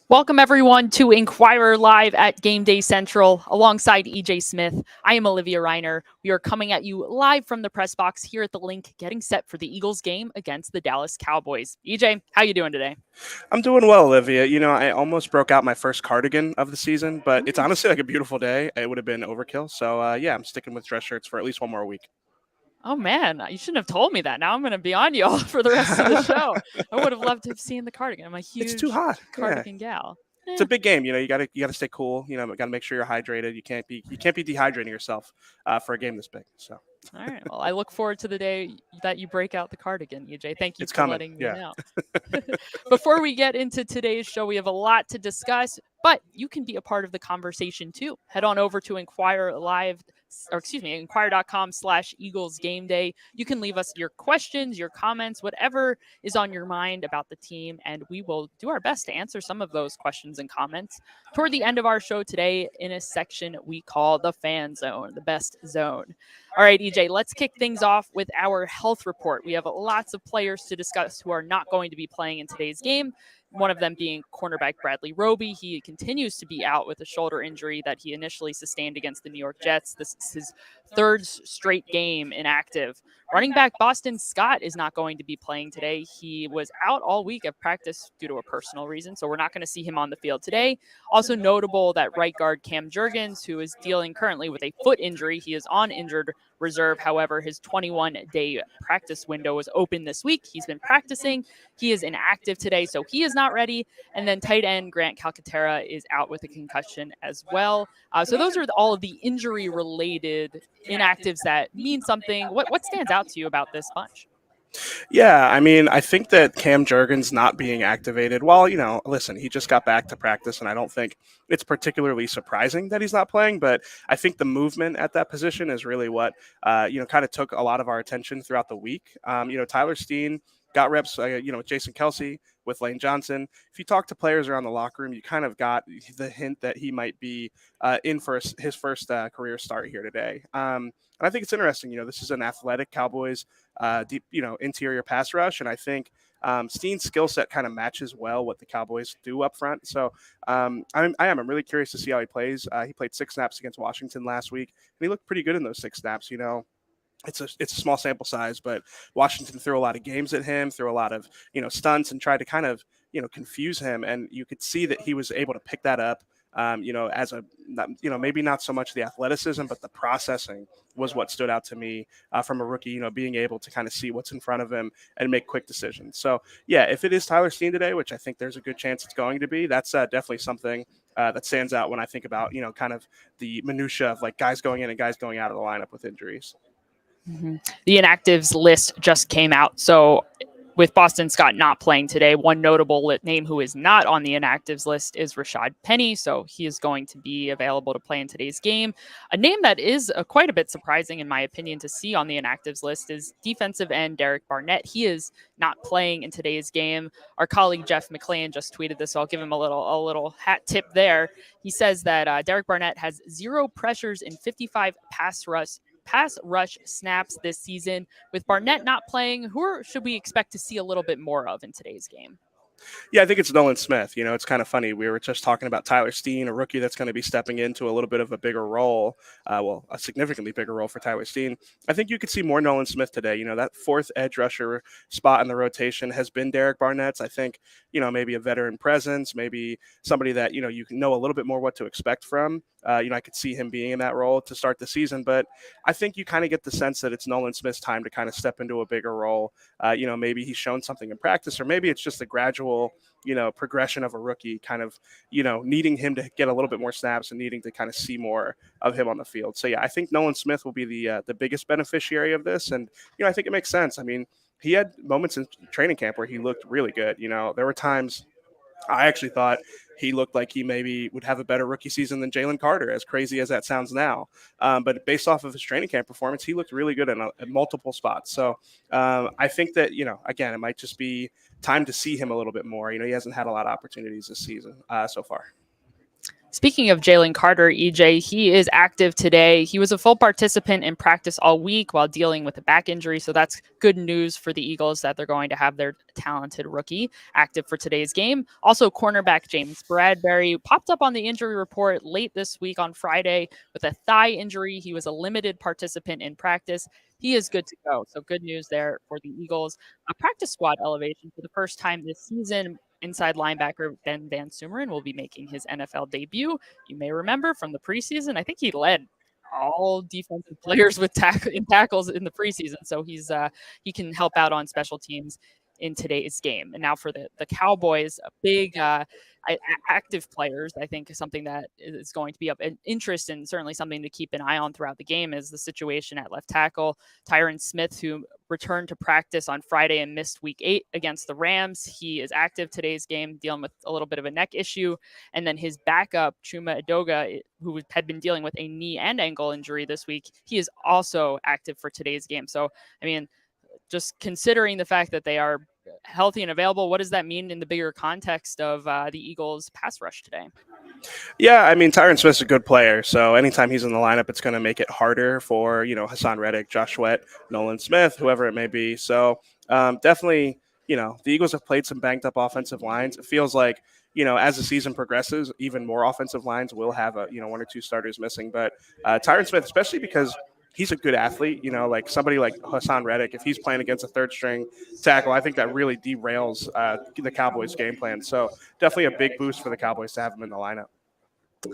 Welcome, everyone, to Inquirer Live at Gameday Central alongside EJ Smith. I am Olivia Reiner. We are coming at you live from the press box here at the link, getting set for the Eagles game against the Dallas Cowboys. EJ, how you doing today? I'm doing well, Olivia. I almost broke out my first cardigan of the season, but it's Mm. honestly like a beautiful day. It would have been overkill. So, yeah, I'm sticking with dress shirts for at least one more week. Oh, man, you shouldn't have told me that. Now I'm going to be on you all for the rest of the show. I would have loved to have seen the cardigan. I'm a It's too huge hot. Yeah. cardigan gal. It's a Eh. big game. You gotta stay cool. Gotta make sure you're hydrated. You can't be dehydrating yourself for a game this big. So All right. Well, I look forward to the day that you break out the cardigan, EJ. Thank you it's for coming. letting me Yeah. know. Before we get into today's show, we have a lot to discuss, but you can be a part of the conversation too. Head on over to inquire.com/Eagles Game Day. You can leave us your questions, your comments, whatever is on your mind about the team, and we will do our best to answer some of those questions and comments toward the end of our show today in a section we call the fan zone, the best zone. All right, EJ, let's kick things off with our health report. We have lots of players to discuss who are not going to be playing in today's game. One of them being cornerback Bradley Roby. He continues to be out with a shoulder injury that he initially sustained against the New York Jets. This is his third straight game inactive. Running back Boston Scott is not going to be playing today. He was out all week of practice due to a personal reason, so we're not going to see him on the field today. Also notable that right guard Cam Jurgens, who is dealing currently with a foot injury, he is on injured reserve. However, his 21-day practice window was open this week. He's been practicing. He is inactive today, so he is not ready. And then tight end Grant Calcaterra is out with a concussion as well. So those are all of the injury-related inactives that mean something. What stands out to you about this bunch? Yeah, I think that Cam Jurgens not being activated, well, listen, he just got back to practice, and I don't think it's particularly surprising that he's not playing, but I think the movement at that position is really what, kind of took a lot of our attention throughout the week. Tyler Steen got reps, with Jason Kelsey, with Lane Johnson. If you talk to players around the locker room, you kind of got the hint that he might be in for his first career start here today. And I think it's interesting. This is an athletic Cowboys deep, interior pass rush. And I think Steen's skill set kind of matches well what the Cowboys do up front. So I'm really curious to see how he plays. He played 6 snaps against Washington last week, and he looked pretty good in those 6 snaps. It's a small sample size, but Washington threw a lot of games at him, threw a lot of stunts, and tried to kind of confuse him. And you could see that he was able to pick that up. As maybe not so much the athleticism, but the processing was what stood out to me from a rookie. Being able to kind of see what's in front of him and make quick decisions. So yeah, if it is Tyler Steen today, which I think there's a good chance it's going to be, that's definitely something that stands out when I think about kind of the minutia of like guys going in and guys going out of the lineup with injuries. Mm-hmm. The inactives list just came out. So, with Boston Scott not playing today, one notable name who is not on the inactives list is Rashad Penny. So, he is going to be available to play in today's game. A name that is quite a bit surprising, in my opinion, to see on the inactives list is defensive end Derek Barnett. He is not playing in today's game. Our colleague Jeff McClain just tweeted this, so I'll give him a little hat tip there. He says that Derek Barnett has 0 pressures in 55 pass rush snaps this season. With Barnett not playing, who should we expect to see a little bit more of in today's game? Yeah, I think it's Nolan Smith. It's kind of funny. We were just talking about Tyler Steen, a rookie that's going to be stepping into a little bit of a bigger role, a significantly bigger role for Tyler Steen. I think you could see more Nolan Smith today. That fourth edge rusher spot in the rotation has been Derek Barnett's. I think, maybe a veteran presence, maybe somebody that, you can know a little bit more what to expect from. I could see him being in that role to start the season, but I think you kind of get the sense that it's Nolan Smith's time to kind of step into a bigger role. Maybe he's shown something in practice, or maybe it's just a gradual, progression of a rookie kind of, needing him to get a little bit more snaps and needing to kind of see more of him on the field. So yeah, I think Nolan Smith will be the biggest beneficiary of this. And, I think it makes sense. I mean, he had moments in training camp where he looked really good. There were times I actually thought he looked like he maybe would have a better rookie season than Jalen Carter, as crazy as that sounds now. But based off of his training camp performance, he looked really good in multiple spots. So I think that, again, it might just be time to see him a little bit more. He hasn't had a lot of opportunities this season so far. Speaking of Jalen Carter, EJ, he is active today. He was a full participant in practice all week while dealing with a back injury. So that's good news for the Eagles that they're going to have their talented rookie active for today's game. Also, cornerback James Bradbury popped up on the injury report late this week on Friday with a thigh injury. He was a limited participant in practice. He is good to go. So good news there for the Eagles. A practice squad elevation for the first time this season. Inside linebacker Ben Van Sumeren will be making his NFL debut. You may remember from the preseason, I think he led all defensive players with tackles in the preseason, so he can help out on special teams in today's game. And now for the Cowboys, a big active players, I think is something that is going to be of interest and certainly something to keep an eye on throughout the game is the situation at left tackle. Tyron Smith, who returned to practice on Friday and missed week 8 against the Rams. He is active today's game, dealing with a little bit of a neck issue. And then his backup, Chuma Edoga, who had been dealing with a knee and ankle injury this week, he is also active for today's game. So, I mean, just considering the fact that they are healthy and available, what does that mean in the bigger context of the Eagles' pass rush today? Yeah, I mean, Tyron Smith's a good player, so anytime he's in the lineup, it's going to make it harder for, Hassan Reddick, Josh Sweat, Nolan Smith, whoever it may be. So definitely, the Eagles have played some banged up offensive lines. It feels like, as the season progresses, even more offensive lines will have one or two starters missing. But Tyron Smith, especially because he's a good athlete, like somebody like Hassan Reddick, if he's playing against a third string tackle, I think that really derails the Cowboys' game plan. So definitely a big boost for the Cowboys to have him in the lineup.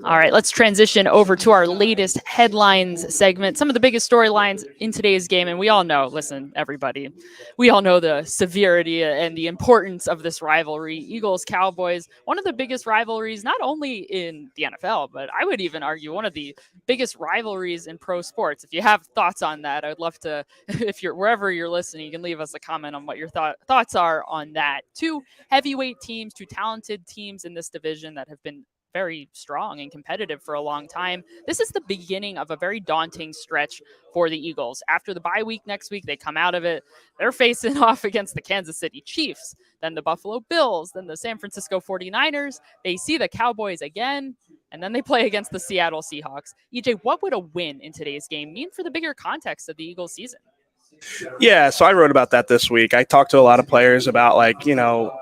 All right, let's transition over to our latest headlines segment. Some of the biggest storylines in today's game, and we all know, listen, everybody, we all know the severity and the importance of this rivalry. Eagles Cowboys, one of the biggest rivalries, not only in the NFL, but I would even argue one of the biggest rivalries in pro sports. If you have thoughts on that, I would love to, if you're wherever you're listening, you can leave us a comment on what your thoughts are on that. Two heavyweight teams, two talented teams in this division that have been very strong and competitive for a long time. This is the beginning of a very daunting stretch for the Eagles. After the bye week next week, they come out of it. They're facing off against the Kansas City Chiefs, then the Buffalo Bills, then the San Francisco 49ers. They see the Cowboys again, and then they play against the Seattle Seahawks. EJ, what would a win in today's game mean for the bigger context of the Eagles season? Yeah, so I wrote about that this week. I talked to a lot of players about, like,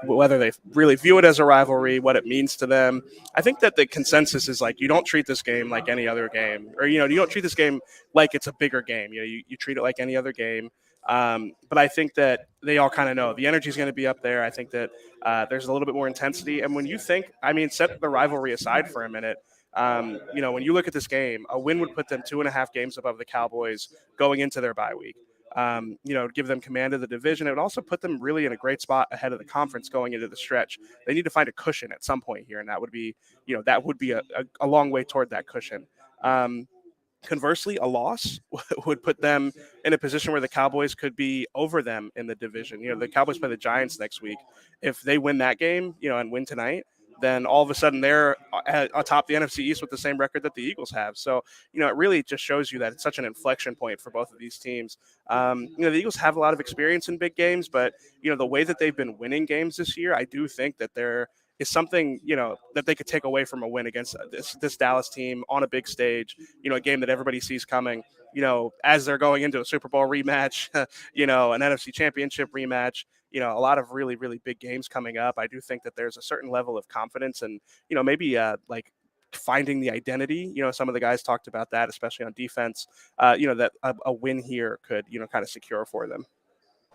whether they really view it as a rivalry, what it means to them. I think that the consensus is, like, you don't treat this game like any other game, or, you don't treat this game like it's a bigger game. You treat it like any other game. But I think that they all kind of know the energy is going to be up there. I think that there's a little bit more intensity. And when you think, I mean, set the rivalry aside for a minute. When you look at this game, a win would put them 2.5 games above the Cowboys going into their bye week. Give them command of the division. It would also put them really in a great spot ahead of the conference going into the stretch. They need to find a cushion at some point here, and that would be a long way toward that cushion. Conversely, a loss would put them in a position where the Cowboys could be over them in the division. The Cowboys play the Giants next week. If they win that game, and win tonight, then all of a sudden they're atop the NFC East with the same record that the Eagles have. So, it really just shows you that it's such an inflection point for both of these teams. The Eagles have a lot of experience in big games, but, the way that they've been winning games this year, I do think that there is something, that they could take away from a win against this Dallas team on a big stage, a game that everybody sees coming, as they're going into a Super Bowl rematch, an NFC Championship rematch, a lot of really, really big games coming up. I do think that there's a certain level of confidence and, maybe like finding the identity. Some of the guys talked about that, especially on defense, that a win here could, kind of secure for them.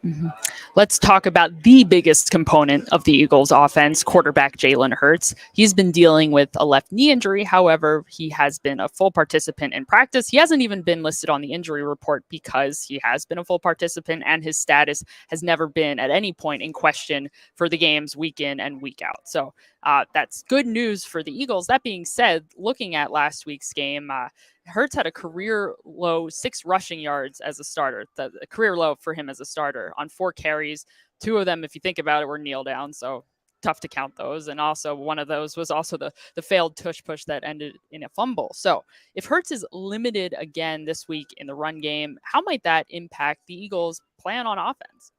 Mm-hmm. Let's talk about the biggest component of the Eagles offense, quarterback Jalen Hurts. He's been dealing with a left knee injury. However, he has been a full participant in practice. He hasn't even been listed on the injury report because he has been a full participant and his status has never been at any point in question for the games week in and week out. So that's good news for the Eagles. That being said, looking at last week's game, Hurts had a career low 6 rushing yards as a starter, the career low for him as a starter on 4 carries. 2 of them, if you think about it, were kneel down. So tough to count those. And also one of those was also the failed tush push that ended in a fumble. So if Hurts is limited again this week in the run game, how might that impact the Eagles' plan on offense?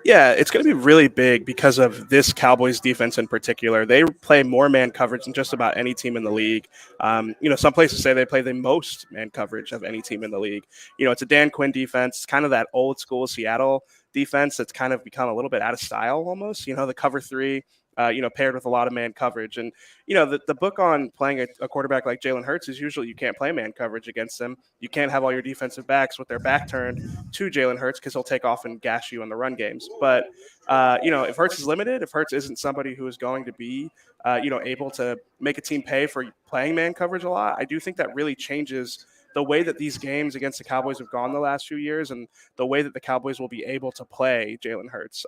Yeah, it's going to be really big because of this Cowboys defense in particular. They play more man coverage than just about any team in the league. Some places say they play the most man coverage of any team in the league. It's a Dan Quinn defense. It's kind of that old school Seattle defense that's kind of become a little bit out of style almost. The cover three. Paired with a lot of man coverage. And, the book on playing a quarterback like Jalen Hurts is usually you can't play man coverage against him. You can't have all your defensive backs with their back turned to Jalen Hurts because he'll take off and gash you in the run games. But, if Hurts is limited, if Hurts isn't somebody who is going to be, able to make a team pay for playing man coverage a lot, I do think that really changes the way that these games against the Cowboys have gone the last few years and the way that the Cowboys will be able to play Jalen Hurts.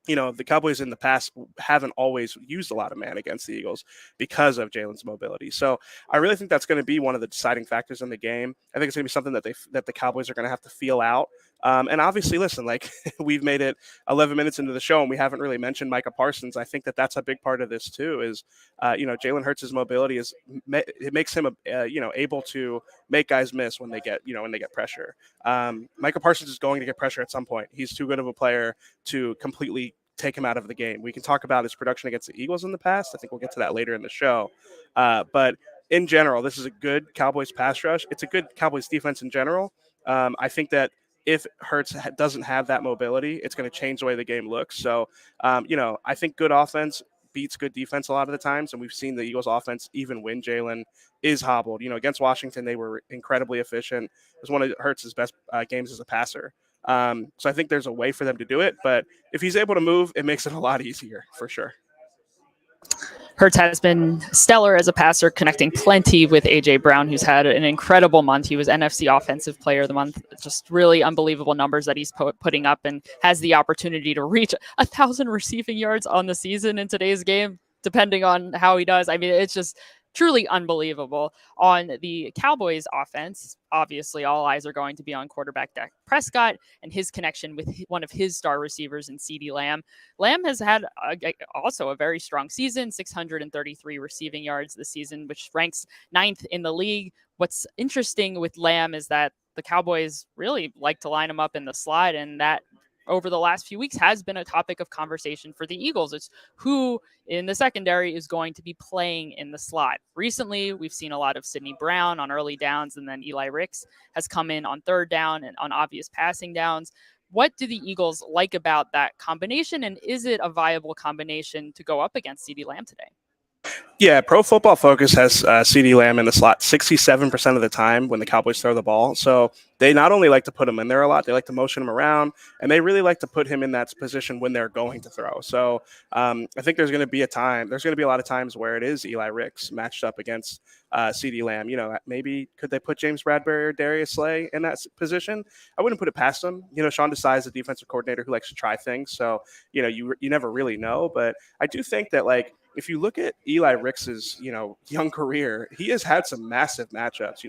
The Cowboys in the past haven't always used a lot of man against the Eagles because of Jalen's mobility. So I really think that's going to be one of the deciding factors in the game. I think it's going to be something that the Cowboys are going to have to feel out. And obviously, listen, like we've made it 11 minutes into the show and we haven't really mentioned Micah Parsons. I think that that's a big part of this too. Is Jalen Hurts' mobility it makes him able to make guys miss when they get pressure. Micah Parsons is going to get pressure at some point. He's too good of a player to completely take him out of the game. We can talk about his production against the Eagles in the past. I think we'll get to that later in the show. But in general, this is a good Cowboys pass rush. It's a good Cowboys defense in general. I think that if Hurts doesn't have that mobility, it's going to change the way the game looks. So, I think good offense beats good defense a lot of the times, and we've seen the Eagles offense even when Jalen is hobbled. Against Washington, they were incredibly efficient. It was one of Hurts' best games as a passer. So I think there's a way for them to do it, but if he's able to move, it makes it a lot easier for sure. Hurts has been stellar as a passer, connecting plenty with A.J. Brown, who's had an incredible month. He was NFC Offensive Player of the Month. Just really unbelievable numbers that he's putting up and has the opportunity to reach 1,000 receiving yards on the season in today's game, depending on how he does. I mean, it's just truly unbelievable. On the Cowboys offense, obviously all eyes are going to be on quarterback Dak Prescott and his connection with one of his star receivers in CeeDee Lamb. Lamb has had also a very strong season, 633 receiving yards this season, which ranks 9th in the league. What's interesting with Lamb is that the Cowboys really like to line him up in the slot, and that over the last few weeks has been a topic of conversation for the Eagles. It's who in the secondary is going to be playing in the slot. Recently, we've seen a lot of Sidney Brown on early downs, and then Eli Ricks has come in on third down and on obvious passing downs. What do the Eagles like about that combination, and is it a viable combination to go up against CeeDee Lamb today? Yeah, Pro Football Focus has CeeDee Lamb in the slot 67% of the time when the Cowboys throw the ball. So they not only like to put him in there a lot, they like to motion him around, and they really like to put him in that position when they're going to throw. So I think there's going to be a lot of times where it is Eli Ricks matched up against CeeDee Lamb. Maybe could they put James Bradbury or Darius Slay in that position? I wouldn't put it past them. Sean Desai is a defensive coordinator who likes to try things. So, you never really know. But I do think that, if you look at Eli Ricks's, young career, he has had some massive matchups.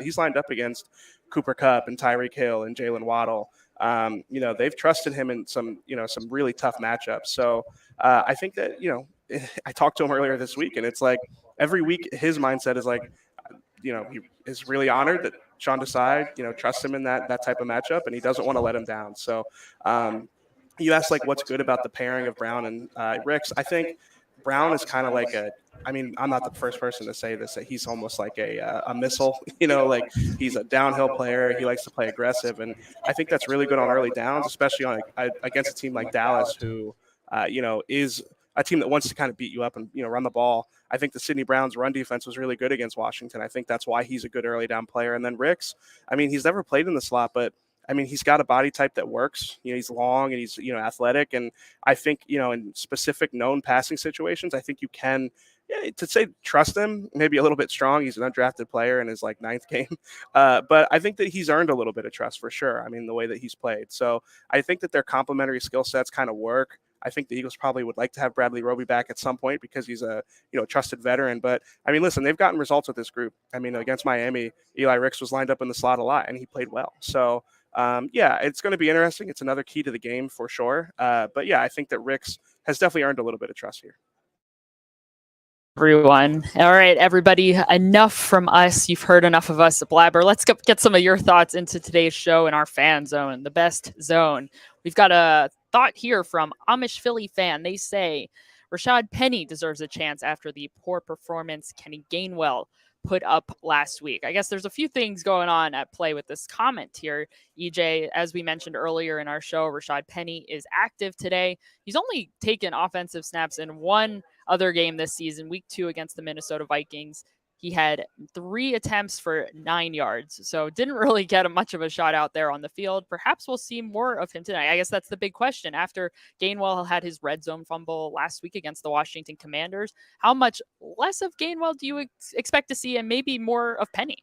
He's lined up against Cooper Kupp and Tyreek Hill and Jalen Waddle. They've trusted him in some really tough matchups. So I think that, I talked to him earlier this week, and it's like every week his mindset is like, he is really honored that Sean Desai, trusts him in that type of matchup, and he doesn't want to let him down. So you asked what's good about the pairing of Brown and Ricks. I think Brown is kind of like I'm not the first person to say this, that he's almost like a missile, he's a downhill player. He likes to play aggressive. And I think that's really good on early downs, especially against a team like Dallas, who, is a team that wants to kind of beat you up and, run the ball. I think the Sidney Brown's run defense was really good against Washington. I think that's why he's a good early down player. And then Ricks, he's never played in the slot, but he's got a body type that works. He's long and he's, athletic. And I think, in specific known passing situations, I think you can, to say trust him, maybe a little bit strong. He's an undrafted player in his 9th game. But I think that he's earned a little bit of trust for sure. The way that he's played. So I think that their complementary skill sets kind of work. I think the Eagles probably would like to have Bradley Roby back at some point because he's a trusted veteran. But listen, they've gotten results with this group. Against Miami, Eli Ricks was lined up in the slot a lot and he played well. So it's going to be interesting. It's another key to the game for sure. But yeah, I think that Ricks has definitely earned a little bit of trust here. Everyone. All right, everybody, enough from us. You've heard enough of us blabber. Let's get some of your thoughts into today's show in our fan zone, the best zone, We've got a thought here from Amish Philly fan. They say Rashad Penny deserves a chance after the poor performance Kenny Gainwell put up last week. I guess there's a few things going on at play with this comment here. EJ, as we mentioned earlier in our show, Rashad Penny is active today. He's only taken offensive snaps in one other game this season, week 2 against the Minnesota Vikings. He had 3 attempts for 9 yards, so didn't really get much of a shot out there on the field. Perhaps we'll see more of him tonight. I guess that's the big question. After Gainwell had his red zone fumble last week against the Washington Commanders, how much less of Gainwell do you expect to see, and maybe more of Penny?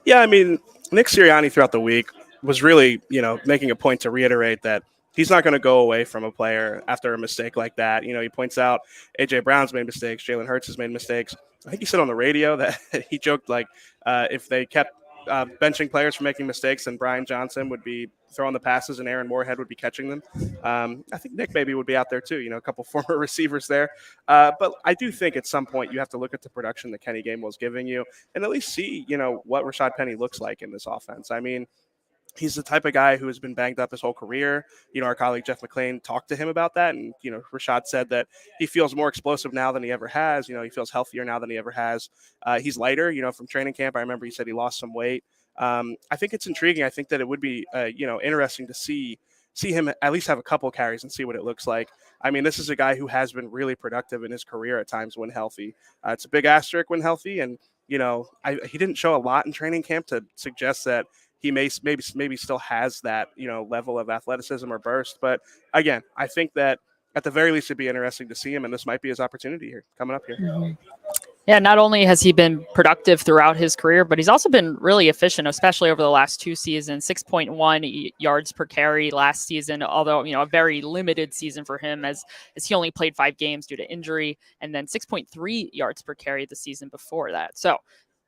Yeah, I mean, Nick Sirianni throughout the week was really, making a point to reiterate that he's not going to go away from a player after a mistake like that. He points out A.J. Brown's made mistakes, Jalen Hurts has made mistakes. I think he said on the radio that he joked like if they kept benching players for making mistakes, then Brian Johnson would be throwing the passes and Aaron Moorhead would be catching them. I think Nick maybe would be out there too, a couple former receivers there. But I do think at some point you have to look at the production that Kenny Gainwell's giving you and at least see, what Rashad Penny looks like in this offense. I mean, he's the type of guy who has been banged up his whole career. Our colleague Jeff McClain talked to him about that. And, Rashad said that he feels more explosive now than he ever has. He feels healthier now than he ever has. He's lighter, from training camp. I remember he said he lost some weight. I think it's intriguing. I think that it would be, interesting to see him at least have a couple carries and see what it looks like. I mean, this is a guy who has been really productive in his career at times when healthy. It's a big asterisk when healthy. And, he didn't show a lot in training camp to suggest that he maybe still has that, level of athleticism or burst. But again, I think that at the very least it'd be interesting to see him, and this might be his opportunity here coming up here. Mm-hmm. Yeah, not only has he been productive throughout his career, but he's also been really efficient, especially over the last 2 seasons. 6.1 yards per carry last season, although, a very limited season for him as he only played 5 games due to injury, and then 6.3 yards per carry the season before that. So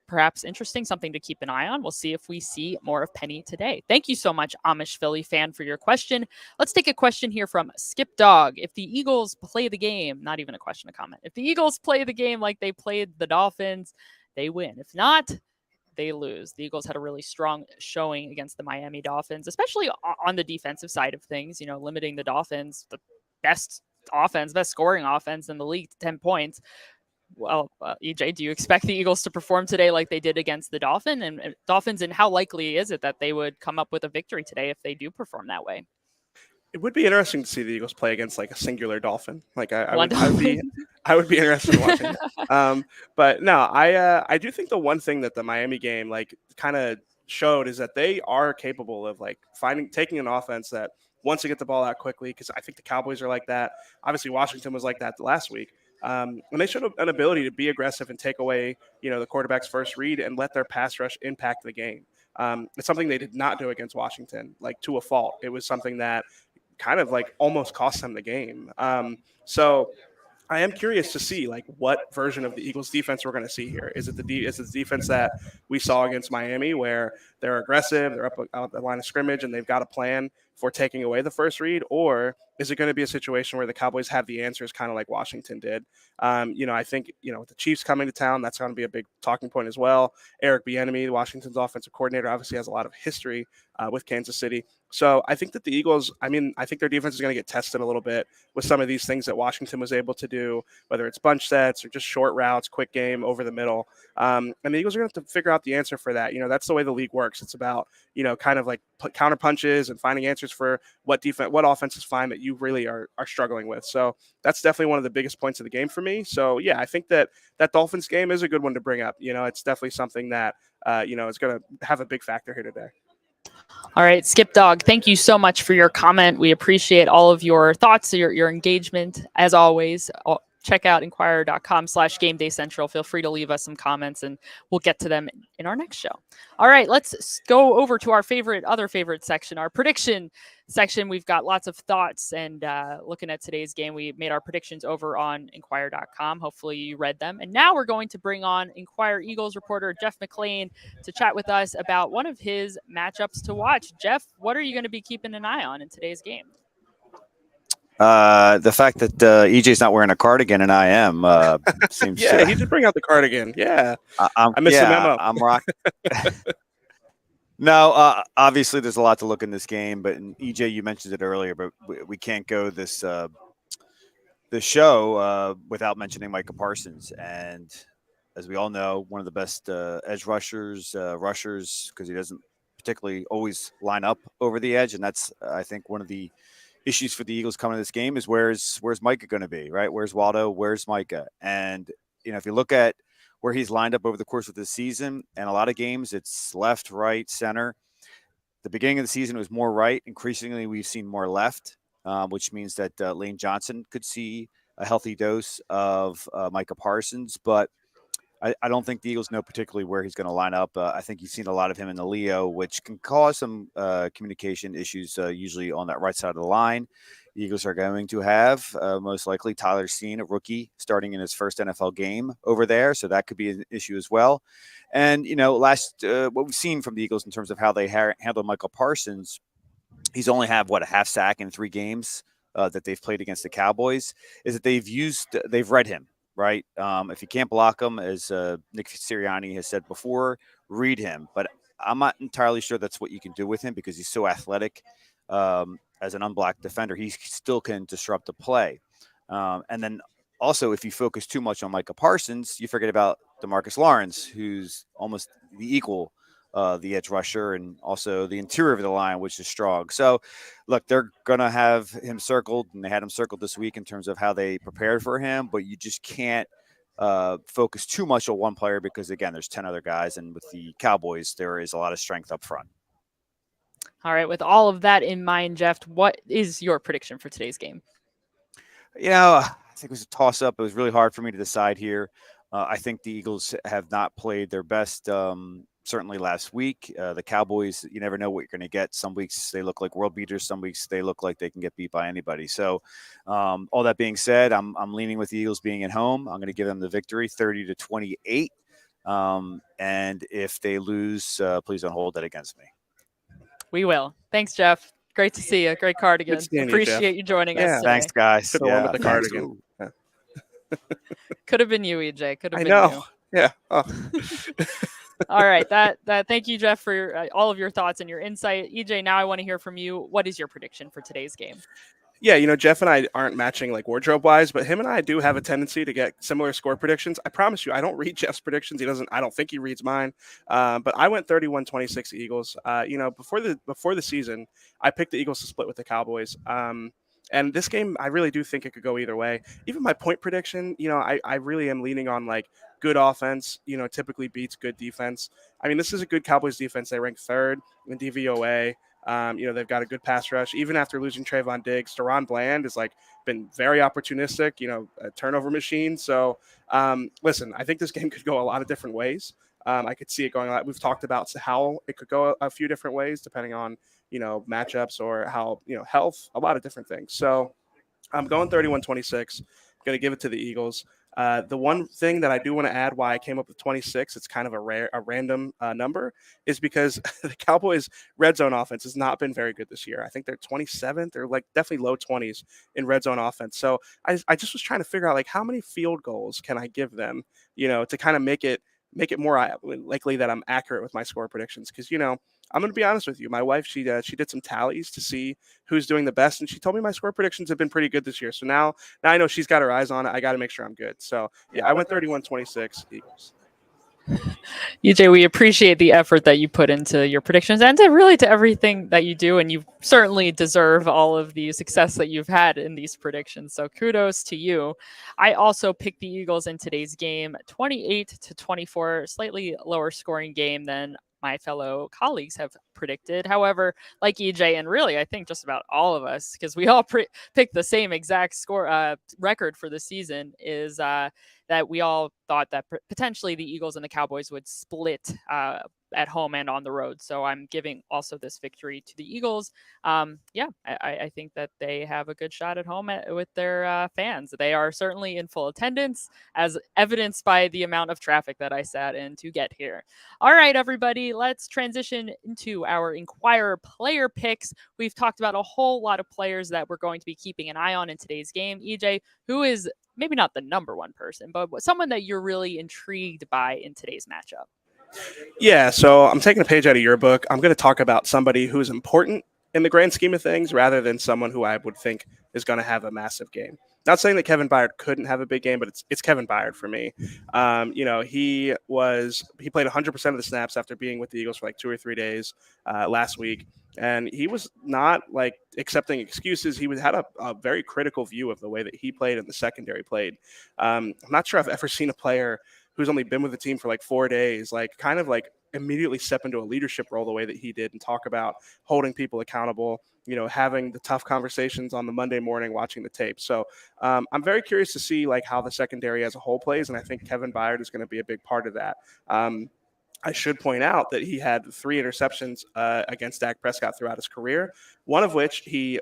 perhaps interesting, something to keep an eye on. We'll see if we see more of Penny today. Thank you so much, Amish Philly fan, for your question. Let's take a question here from Skip Dog. If the Eagles play the game, not even a question, a comment. If the Eagles play the game like they played the Dolphins, they win. If not, they lose. The Eagles had a really strong showing against the Miami Dolphins, especially on the defensive side of things, limiting the Dolphins, the best scoring offense in the league, to 10 points. Well, EJ, do you expect the Eagles to perform today like they did against the Dolphins? And how likely is it that they would come up with a victory today if they do perform that way? It would be interesting to see the Eagles play against like a singular Dolphin. Like I would be interested in watching it. But no, I do think the one thing that the Miami game like kind of showed is that they are capable of like taking an offense that wants to get the ball out quickly, because I think the Cowboys are like that. Obviously, Washington was like that last week. And they showed an ability to be aggressive and take away, the quarterback's first read and let their pass rush impact the game. It's something they did not do against Washington, like to a fault. It was something that kind of like almost cost them the game. So I am curious to see like what version of the Eagles defense we're going to see here. Is it the defense that we saw against Miami, where they're aggressive, they're up the line of scrimmage, and they've got a plan for taking away the first read? Or is it going to be a situation where the Cowboys have the answers, kind of like Washington did? I think, with the Chiefs coming to town, that's going to be a big talking point as well. Eric Bieniemy, Washington's offensive coordinator, obviously has a lot of history with Kansas City. So I think that the Eagles, I think their defense is going to get tested a little bit with some of these things that Washington was able to do, whether it's bunch sets or just short routes, quick game over the middle. And the Eagles are going to have to figure out the answer for that. That's the way the league works. It's about, kind of like counter punches and finding answers for what offenses find that you really are struggling with. So that's definitely one of the biggest points of the game for me. So yeah, I think that Dolphins game is a good one to bring up. It's definitely something that, is going to have a big factor here today. All right, Skip Dog, thank you so much for your comment. We appreciate all of your thoughts, your engagement. As always, check out inquirer.com/gameday central. Feel free to leave us some comments and we'll get to them in our next show. All right, let's go over to our other favorite section, our prediction section. We've got lots of thoughts, and looking at today's game, we made our predictions over on inquirer.com. Hopefully you read them. And now we're going to bring on Inquirer Eagles reporter Jeff McClain to chat with us about one of his matchups to watch. Jeff, what are you going to be keeping an eye on in today's game? The fact that EJ's not wearing a cardigan and I am seems. Yeah, he did bring out the cardigan. Yeah, I missed the memo. I'm rocking. No, obviously there's a lot to look in this game, but EJ, you mentioned it earlier, but we can't go this show without mentioning Micah Parsons. And as we all know, one of the best edge rushers, because he doesn't particularly always line up over the edge, and that's I think one of the issues for the Eagles coming to this game is where's Micah going to be, right? Where's Waldo? Where's Micah? And if you look at where he's lined up over the course of the season, and a lot of games it's left, right, center. The beginning of the season was more right. Increasingly, we've seen more left, which means that Lane Johnson could see a healthy dose of Micah Parsons, but I don't think the Eagles know particularly where he's going to line up. I think you've seen a lot of him in the Leo, which can cause some communication issues, usually on that right side of the line. The Eagles are going to have most likely Tyler Steen, a rookie, starting in his first NFL game over there, so that could be an issue as well. And what we've seen from the Eagles in terms of how they handle Michael Parsons, he's only had a half sack in 3 games that they've played against the Cowboys. Is that they've read him. Right. If you can't block him, as Nick Sirianni has said before, read him. But I'm not entirely sure that's what you can do with him because he's so athletic. As an unblocked defender, he still can disrupt the play. And then also, if you focus too much on Micah Parsons, you forget about DeMarcus Lawrence, who's almost the equal the edge rusher, and also the interior of the line, which is strong. So, look, they're going to have him circled, and they had him circled this week in terms of how they prepared for him, but you just can't focus too much on one player because, again, there's 10 other guys, and with the Cowboys, there is a lot of strength up front. All right, with all of that in mind, Jeff, what is your prediction for today's game? I think it was a toss-up. It was really hard for me to decide here. I think the Eagles have not played their best certainly last week. The Cowboys, you never know what you're going to get. Some weeks they look like world beaters. Some weeks they look like they can get beat by anybody. So all that being said, I'm leaning with the Eagles being at home. I'm going to give them the victory, 30-28. And if they lose, please don't hold that against me. We will. Thanks, Jeff. Great to see you. Great cardigan. Appreciate you joining us today. Thanks, guys. Could have won with the cardigan. Yeah. Could have been you, EJ. Could have been you. Yeah. Oh. All right. Thank you, Jeff, for all of your thoughts and your insight. EJ, now I want to hear from you. What is your prediction for today's game? Yeah, Jeff and I aren't matching like wardrobe wise, but him and I do have a tendency to get similar score predictions. I promise you, I don't read Jeff's predictions. I don't think he reads mine. But I went 31-26 Eagles. Before the season, I picked the Eagles to split with the Cowboys. And this game, I really do think it could go either way. Even my point prediction, I really am leaning on like good offense, typically beats good defense. I mean, this is a good Cowboys defense. They rank 3rd in DVOA. They've got a good pass rush. Even after losing Trayvon Diggs, Deron Bland has been very opportunistic, a turnover machine. So, listen, I think this game could go a lot of different ways. I could see it going. We've talked about how it could go a few different ways depending on matchups or how health, a lot of different things. So, I'm going 31-26. Going to give it to the Eagles. The one thing that I do want to add why I came up with 26, it's kind of a random number, is because the Cowboys' red zone offense has not been very good this year. I think they're 27th. They're definitely low 20s in red zone offense. So I just was trying to figure out how many field goals can I give them, to kind of make it more likely that I'm accurate with my score predictions. Because, I'm going to be honest with you. My wife, she did some tallies to see who's doing the best, and she told me my score predictions have been pretty good this year. So now I know she's got her eyes on it. I got to make sure I'm good. So, yeah, I went 31-26 Eagles. EJ, we appreciate the effort that you put into your predictions and to everything that you do. And you certainly deserve all of the success that you've had in these predictions. So kudos to you. I also picked the Eagles in today's game, 28-24, slightly lower scoring game than my fellow colleagues have predicted. However, like EJ, and really, I think just about all of us, because we all picked the same exact score record for the season, is that we all thought that potentially the Eagles and the Cowboys would split at home and on the road. So I'm giving also this victory to the Eagles. I think that they have a good shot at home with their fans. They are certainly in full attendance, as evidenced by the amount of traffic that I sat in to get here. All right, everybody, let's transition into our Inquirer player picks. We've talked about a whole lot of players that we're going to be keeping an eye on in today's game. EJ, who is maybe not the number one person, but someone that you're really intrigued by in today's matchup? Yeah, so I'm taking a page out of your book. I'm going to talk about somebody who's important in the grand scheme of things rather than someone who I would think is going to have a massive game. Not saying that Kevin Byard couldn't have a big game, but it's Kevin Byard for me. He played 100% of the snaps after being with the Eagles for like 2 or 3 days last week, and he was not like accepting excuses. He had a very critical view of the way that he played and the secondary played. I'm not sure I've ever seen a player who's only been with the team for like 4 days, like kind of like immediately step into a leadership role the way that he did and talk about holding people accountable, having the tough conversations on the Monday morning, watching the tape. So I'm very curious to see like how the secondary as a whole plays. And I think Kevin Byard is going to be a big part of that. I should point out that he had 3 interceptions against Dak Prescott throughout his career, one of which he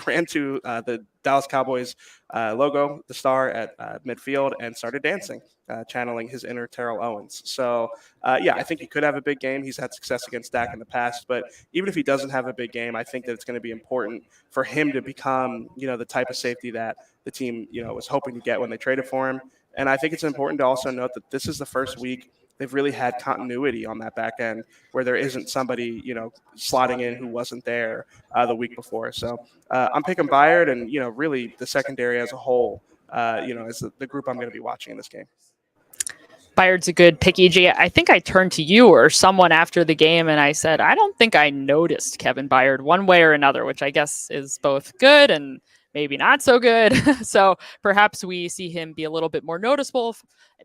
ran to the Dallas Cowboys logo, the star at midfield, and started dancing, channeling his inner Terrell Owens. So, I think he could have a big game. He's had success against Dak in the past, but even if he doesn't have a big game, I think that it's going to be important for him to become, the type of safety that the team, was hoping to get when they traded for him. And I think it's important to also note that this is the first week they've really had continuity on that back end where there isn't somebody, slotting in who wasn't there the week before. So I'm picking Byard and, really the secondary as a whole, is the group I'm going to be watching in this game. Byard's a good pick, EJ. I think I turned to you or someone after the game and I said, I don't think I noticed Kevin Byard one way or another, which I guess is both good and maybe not so good. So perhaps we see him be a little bit more noticeable.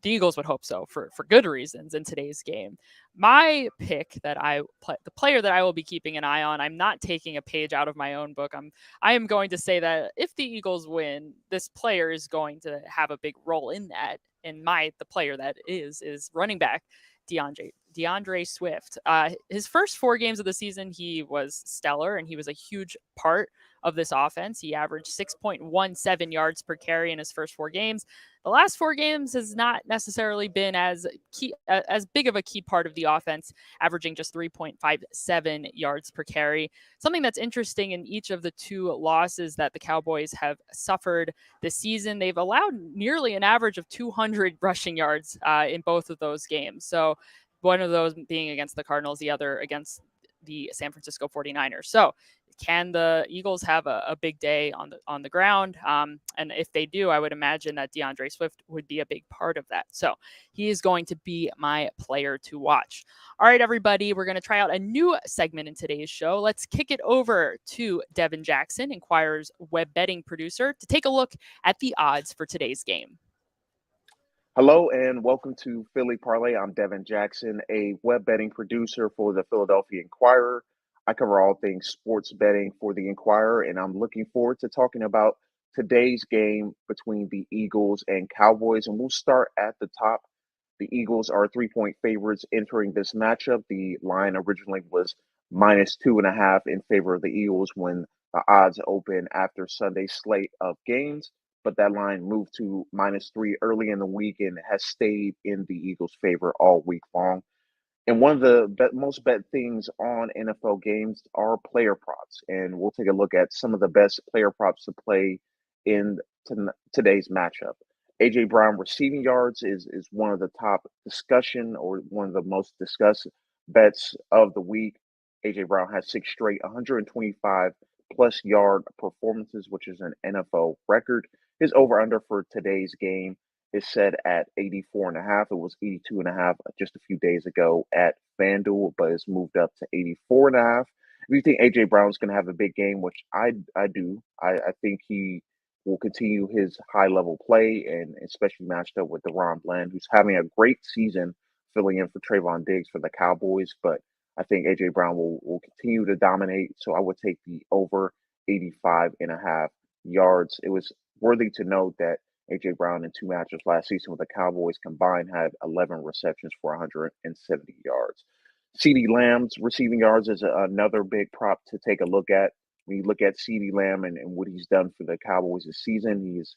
The Eagles would hope so for good reasons in today's game. My pick the player that I will be keeping an eye on, I'm not taking a page out of my own book. I am going to say that if the Eagles win, this player is going to have a big role in that. And the player that is running back DeAndre Swift. His first 4 games of the season, he was stellar, and he was a huge part of this offense. He averaged 6.17 yards per carry in his first 4 games. The last 4 games has not necessarily been as big of a key part of the offense, averaging just 3.57 yards per carry. Something that's interesting in each of the 2 losses that the Cowboys have suffered this season, they've allowed nearly an average of 200 rushing yards in both of those games. So one of those being against the Cardinals, the other against the San Francisco 49ers. So can the Eagles have a big day on the ground? And if they do, I would imagine that DeAndre Swift would be a big part of that. So he is going to be my player to watch. All right, everybody, we're going to try out a new segment in today's show. Let's kick it over to Devin Jackson, Enquirer's web betting producer, to take a look at the odds for today's game. Hello and welcome to Philly Parlay. I'm Devin Jackson, a web betting producer for the Philadelphia Inquirer. I cover all things sports betting for the Inquirer, and I'm looking forward to talking about today's game between the Eagles and Cowboys. And we'll start at the top. The Eagles are 3-point favorites entering this matchup. The line originally was -2.5 in favor of the Eagles when the odds opened after Sunday's slate of games, but that line moved to -3 early in the week and has stayed in the Eagles' favor all week long. And one of the most bet things on NFL games are player props. And we'll take a look at some of the best player props to play in today's matchup. A.J. Brown receiving yards is one of the top discussion or one of the most discussed bets of the week. A.J. Brown has 6 straight 125 plus yard performances, which is an NFL record. His over under for today's game is set at 84.5. It was 82.5 just a few days ago at FanDuel, but it's moved up to 84.5. If you think AJ Brown's going to have a big game, which I do, I think he will continue his high level play, and especially matched up with DeRon Bland, who's having a great season filling in for Trayvon Diggs for the Cowboys. But I think AJ Brown will continue to dominate. So I would take the over 85.5 yards. It was worthy to note that AJ Brown in 2 matches last season with the Cowboys combined had 11 receptions for 170 yards. CeeDee Lamb's receiving yards is another big prop to take a look at. When you look at CeeDee Lamb and what he's done for the Cowboys this season, he's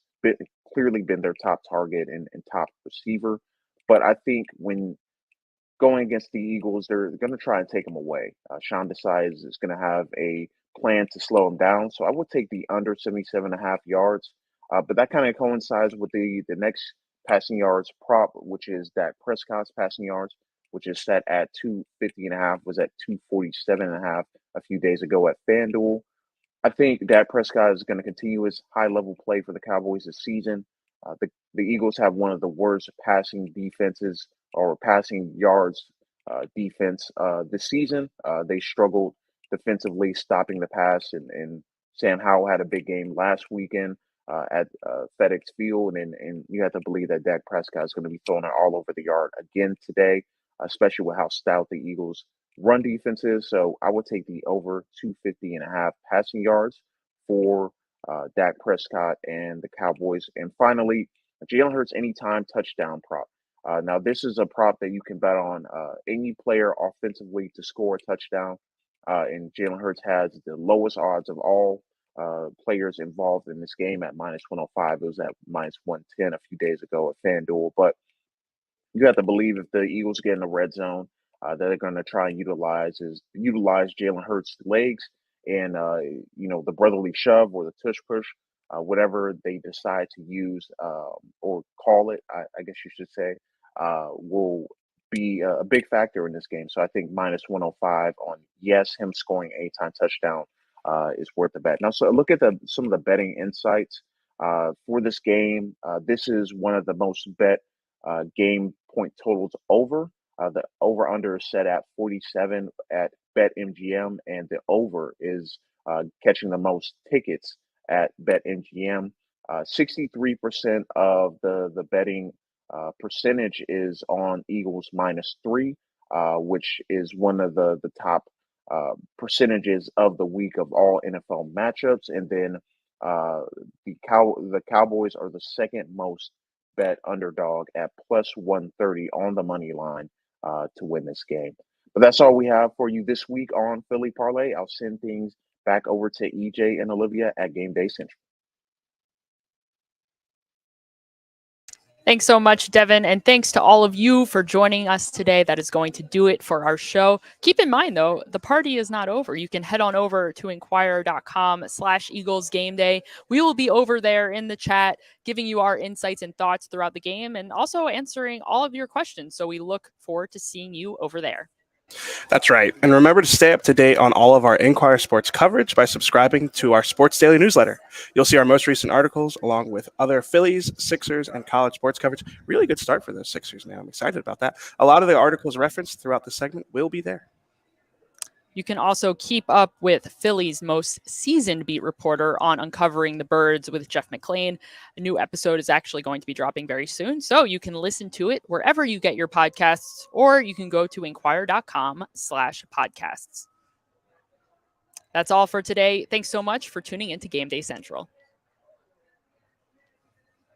clearly been their top target and top receiver. But I think when going against the Eagles, they're going to try and take him away. Sean Desai is going to have a plan to slow him down. So I would take the under 77.5 yards. But that kind of coincides with the next passing yards prop, which is Dak Prescott's passing yards. which is set at 250.5, was at 247.5 a few days ago at FanDuel. I think Dak Prescott is going to continue his high level play for the Cowboys this season. The Eagles have one of the worst passing defenses or passing yards defense this season. They struggled defensively stopping the pass, and Sam Howell had a big game last weekend at FedEx Field, and you have to believe that Dak Prescott is going to be throwing it all over the yard again today, especially with how stout the Eagles run defense is. So I would take the over 250.5 passing yards for Dak Prescott and the Cowboys. And finally, Jalen Hurts anytime touchdown prop. Now, this is a prop that you can bet on any player offensively to score a touchdown. And Jalen Hurts has the lowest odds of all players involved in this game at minus 105. It was at minus 110 a few days ago at FanDuel. But you have to believe if the Eagles get in the red zone, that they're going to try and utilize Jalen Hurts' legs and the brotherly shove or the tush push, whatever they decide to use or call it, I guess you should say, will be a big factor in this game. So I think minus 105 on him scoring a anytime touchdown is worth the bet. Now, so look at some of the betting insights for this game. This is one of the most bet game point totals over. The over-under is set at 47 at BetMGM, and the over is catching the most tickets at BetMGM. 63% of the betting percentage is on Eagles -3, which is one of the top percentages of the week of all NFL matchups. And then the Cowboys are the second most bet underdog at plus 130 on the money line to win this game. But that's all we have for you this week on Philly Parlay. I'll send things back over to EJ and Olivia at Gameday Central. Thanks so much, Devin. And thanks to all of you for joining us today. That is going to do it for our show. Keep in mind, though, the party is not over. You can head on over to inquirer.com/Eagles Gameday. We will be over there in the chat, giving you our insights and thoughts throughout the game and also answering all of your questions. So we look forward to seeing you over there. That's right. And remember to stay up to date on all of our Inquirer Sports coverage by subscribing to our Sports Daily newsletter. You'll see our most recent articles along with other Phillies, Sixers, and college sports coverage. Really good start for those Sixers now. I'm excited about that. A lot of the articles referenced throughout the segment will be there. You can also keep up with Philly's most seasoned beat reporter on Uncovering the Birds with Jeff McLean. A new episode is actually going to be dropping very soon, so you can listen to it wherever you get your podcasts, or you can go to inquirer.com/podcasts. That's all for today. Thanks so much for tuning into Gameday Central.